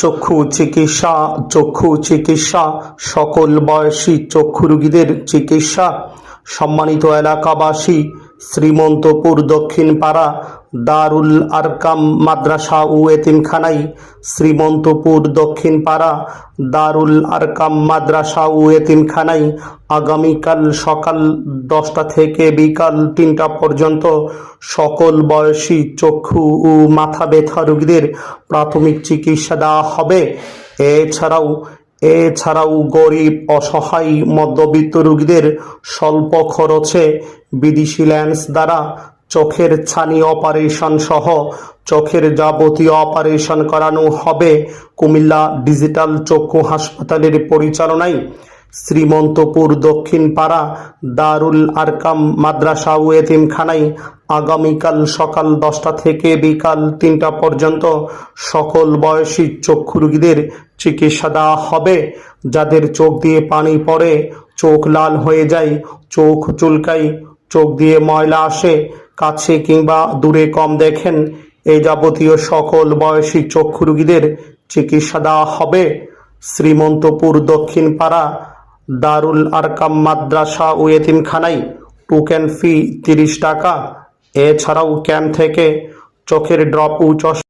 চক্ষু চিকিৎসা সকল বয়সী চক্ষু রোগীদের চিকিৎসা। সম্মানিত এলাকাবাসী, শ্রীমন্তপুর দক্ষিণপাড়া দারুল আরকাম মাদ্রাসা ও এতিমখানায় শ্রীমন্তপুর দক্ষিণপাড়া দারুল আরকাম মাদ্রাসা ও এতিমখানায় আগামীকাল সকাল 10টা থেকে বিকাল 3টা পর্যন্ত সকল বয়সী চক্ষু ও মাথা ব্যথা রোগীদের প্রাথমিক চিকিৎসা দেওয়া হবে। এছাড়াও গরিব, অসহায়, মধ্যবিত্ত রোগীদের স্বল্প খরচে বিদেশি লেন্স দ্বারা চোখের ছানি অপারেশন সহ চোখের যাবতীয় অপারেশন করানো হবে কুমিল্লা ডিজিটাল চক্ষু হাসপাতালের পরিচালনায়। শ্রীমন্তপুর দক্ষিণপাড়া দারুল আরকাম মাদ্রাসা ও এতিমখানায় আগামীকাল সকাল 10টা থেকে বিকাল 3টা পর্যন্ত সকল বয়সী চক্ষু রোগীদের চিকিৎসা দেওয়া হবে। যাদের চোখ দিয়ে পানি পড়ে, চোখ লাল হয়ে যায়, চোখ চুলকায়, চোখ দিয়ে ময়লা আসে, কাছে কিংবা দূরে কম দেখেন, এই যাবতীয় সকল বয়সী চক্ষু রোগীদের চিকিৎসা দেওয়া হবে শ্রীমন্তপুর দক্ষিণপাড়া দারুল আরকাম মাদ্রাসা ও এতিমখানায়। টোকেন ফি 30 টাকা। এছাড়াও ক্যাম্প থেকে চোখের ড্রপ ও চশমা